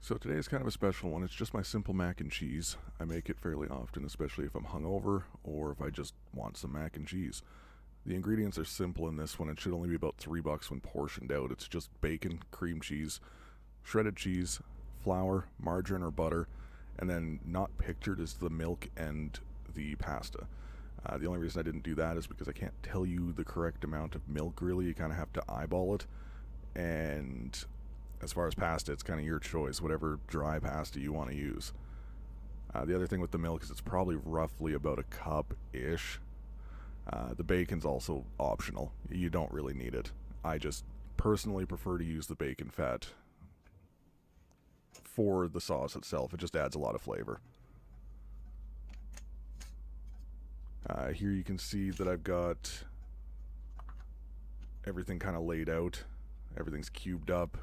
So today is kind of a special one. It's just my simple mac and cheese. I make it fairly often, especially if I'm hungover or if I just want some mac and cheese. The ingredients are simple in this one. It should only be about $3 when portioned out. It's just bacon, cream cheese, shredded cheese, flour, margarine or butter, and then not pictured is the milk and the pasta. The only reason I didn't do that is because I can't tell you the correct amount of milk, really. You kind of have to eyeball it. And as far as pasta, it's kind of your choice, whatever dry pasta you want to use. The other thing with the milk is it's probably roughly about a cup-ish. The bacon's also optional. You don't really need it. I just personally prefer to use the bacon fat for the sauce itself. It just adds a lot of flavor. Here you can see that I've got everything kind of laid out. Everything's cubed up.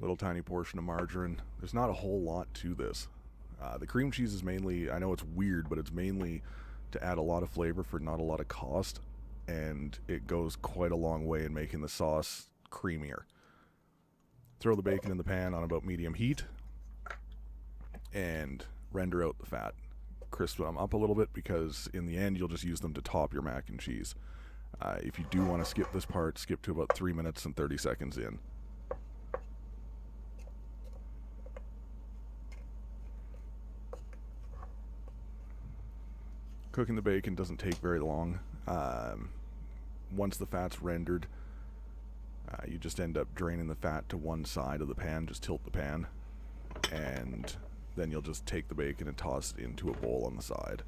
Little tiny portion of margarine. There's not a whole lot to this. The cream cheese is mainly, I know it's weird, but it's mainly to add a lot of flavor for not a lot of cost, and it goes quite a long way in making the sauce creamier. Throw the bacon in the pan on about medium heat and render out the fat. Crisp them up a little bit because in the end you'll just use them to top your mac and cheese. If you do want to skip this part, skip to about 3 minutes and 30 seconds in. Cooking the bacon doesn't take very long. Once the fat's rendered, you just end up draining the fat to one side of the pan. Just tilt the pan, and then you'll just take the bacon and toss it into a bowl on the side.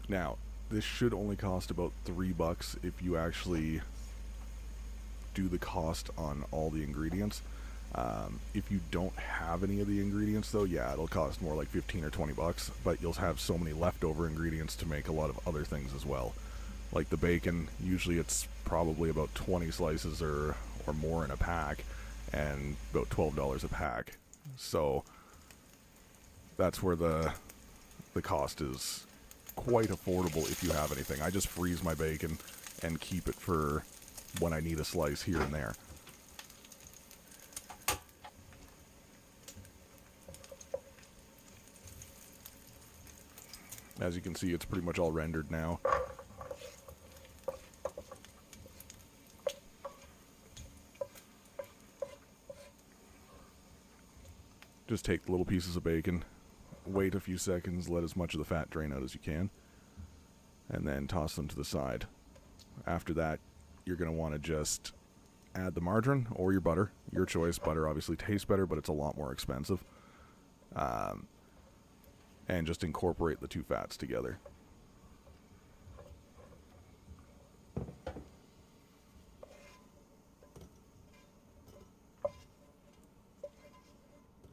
Now, this should only cost about $3 if you actually do the cost on all the ingredients. If you don't have any of the ingredients though, yeah, it'll cost more like 15 or $20, but you'll have so many leftover ingredients to make a lot of other things as well. Like the bacon, usually it's probably about 20 slices or more in a pack, and about $12 a pack. So that's where the cost is quite affordable if you have anything. I just freeze my bacon and keep it for when I need a slice here and there. As you can see, it's pretty much all rendered now. Just take little pieces of bacon, wait a few seconds, let as much of the fat drain out as you can, and then toss them to the side. After that, you're going to want to just add the margarine or your butter. Your choice. Butter obviously tastes better, but it's a lot more expensive. And just incorporate the two fats together.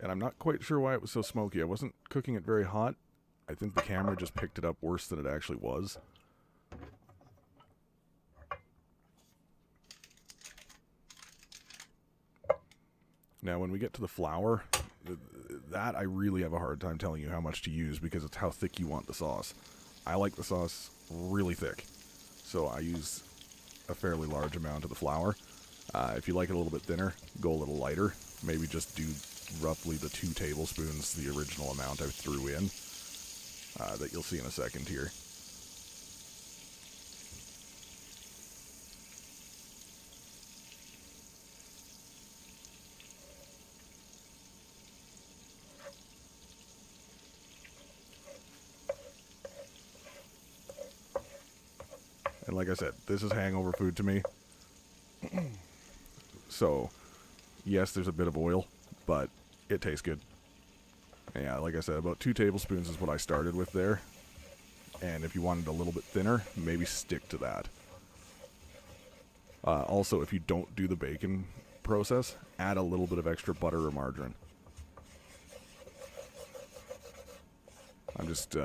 And I'm not quite sure why it was so smoky. I wasn't cooking it very hot. I think the camera just picked it up worse than it actually was. Now, when we get to the flour, that I really have a hard time telling you how much to use because it's how thick you want the sauce. I like the sauce really thick, so I use a fairly large amount of the flour. If you like it a little bit thinner, go a little lighter. Maybe just do roughly the 2 tablespoons, the original amount I threw in, that you'll see in a second here. And like I said, this is hangover food to me. So, yes, there's a bit of oil, but it tastes good. And yeah, like I said, about 2 tablespoons is what I started with there. And if you wanted a little bit thinner, maybe stick to that. Also, if you don't do the bacon process, add a little bit of extra butter or margarine. I'm just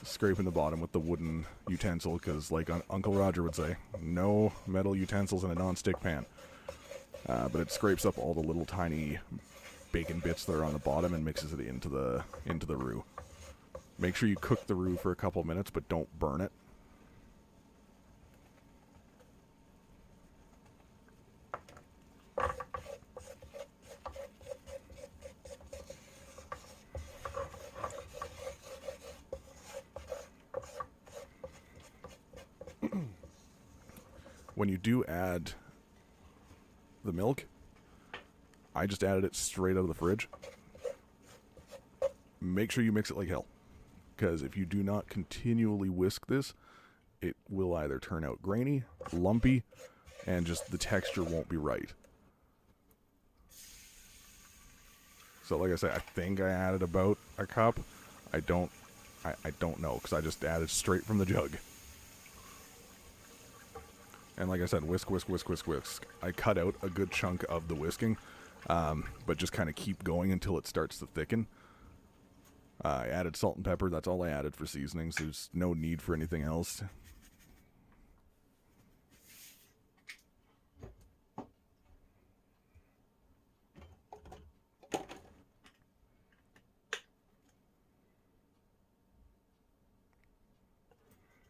scraping the bottom with the wooden utensil because, like Uncle Roger would say, no metal utensils in a non-stick pan. But it scrapes up all the little tiny bacon bits that are on the bottom and mixes it into the roux. Make sure you cook the roux for a couple minutes, but don't burn it. When you do add the milk, I just added it straight out of the fridge. Make sure you mix it like hell, because if you do not continually whisk this, it will either turn out grainy, lumpy, and just the texture won't be right. So like I said, I think I added about a cup. I don't know, because I just added straight from the jug. And like I said, whisk, whisk, whisk, whisk, whisk. I cut out a good chunk of the whisking, but just kind of keep going until it starts to thicken. I added salt and pepper. That's all I added for seasonings. There's no need for anything else.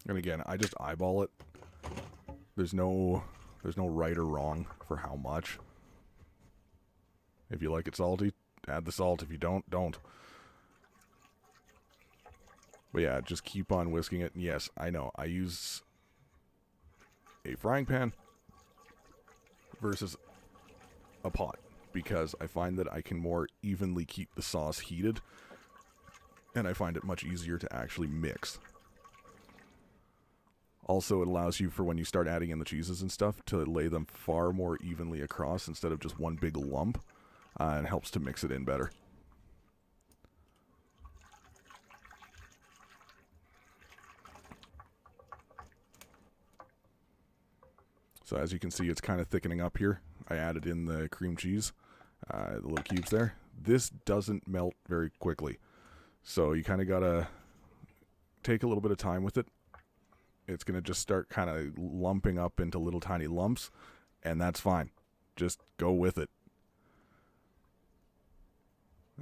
And again, I just eyeball it. There's no right or wrong for how much. If you like it salty, add the salt. If you don't, don't. But yeah, just keep on whisking it. And yes, I know, I use a frying pan versus a pot, because I find that I can more evenly keep the sauce heated, and I find it much easier to actually mix. Also, it allows you, for when you start adding in the cheeses and stuff, to lay them far more evenly across instead of just one big lump, and helps to mix it in better. So as you can see, it's kind of thickening up here. I added in the cream cheese, the little cubes there. This doesn't melt very quickly, so you kind of gotta take a little bit of time with it. It's going to just start kind of lumping up into little tiny lumps, and that's fine. Just go with it.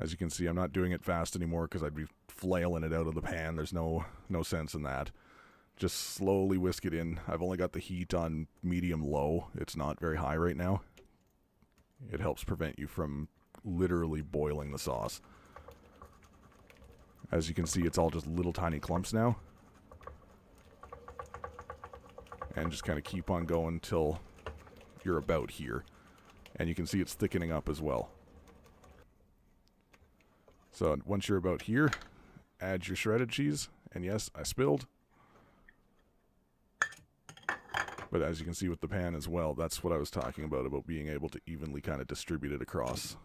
As you can see, I'm not doing it fast anymore because I'd be flailing it out of the pan. There's no sense in that. Just slowly whisk it in. I've only got the heat on medium-low. It's not very high right now. It helps prevent you from literally boiling the sauce. As you can see, it's all just little tiny clumps now. And just kind of keep on going until you're about here. And you can see it's thickening up as well. So once you're about here, add your shredded cheese. And yes, I spilled. But as you can see with the pan as well, that's what I was talking about being able to evenly kind of distribute it across.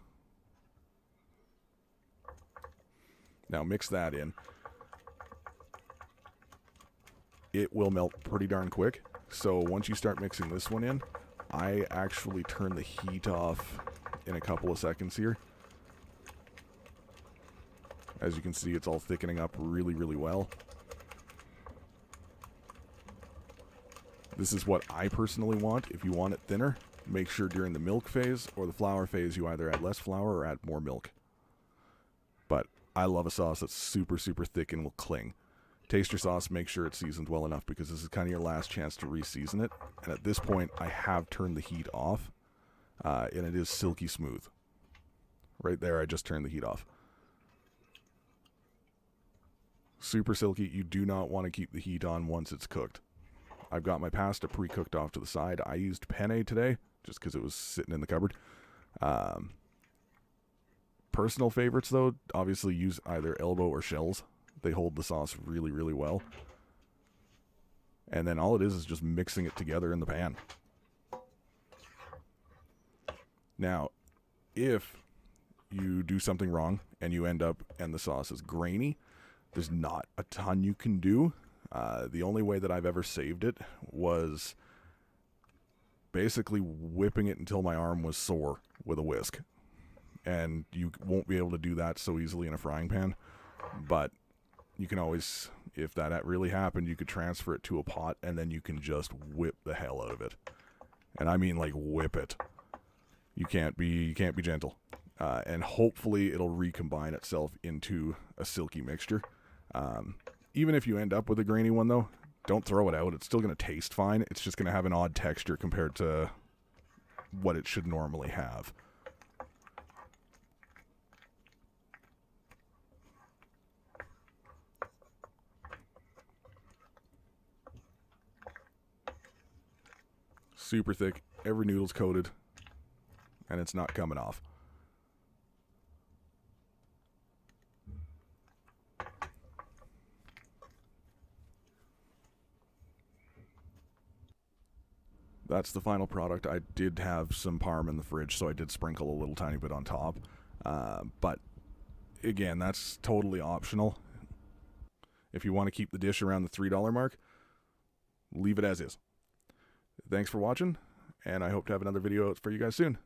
Now mix that in. It will melt pretty darn quick. So once you start mixing this one in, I actually turn the heat off in a couple of seconds here. As you can see, it's all thickening up really, really well. This is what I personally want. If you want it thinner, make sure during the milk phase or the flour phase you either add less flour or add more milk. But I love a sauce that's super, super thick and will cling. Taste your sauce, make sure it's seasoned well enough, because this is kind of your last chance to re-season it. And at this point, I have turned the heat off, and it is silky smooth. Right there, I just turned the heat off. Super silky. You do not want to keep the heat on once it's cooked. I've got my pasta pre-cooked off to the side. I used penne today, just because it was sitting in the cupboard. Personal favorites, though, obviously use either elbow or shells. They hold the sauce really, really well. And then all it is just mixing it together in the pan. Now, if you do something wrong and you end up and the sauce is grainy, there's not a ton you can do. The only way that I've ever saved it was basically whipping it until my arm was sore with a whisk. And you won't be able to do that so easily in a frying pan. But you can always, if that really happened, you could transfer it to a pot and then you can just whip the hell out of it. And I mean like whip it. You can't be gentle. and hopefully it'll recombine itself into a silky mixture. Even if you end up with a grainy one, though, don't throw it out. It's still going to taste fine. It's just going to have an odd texture compared to what it should normally have. Super thick. Every noodle's coated, and it's not coming off. That's the final product. I did have some parm in the fridge, so I did sprinkle a little tiny bit on top. But again, that's totally optional. If you want to keep the dish around the $3 mark, leave it as is. Thanks for watching, and I hope to have another video out for you guys soon.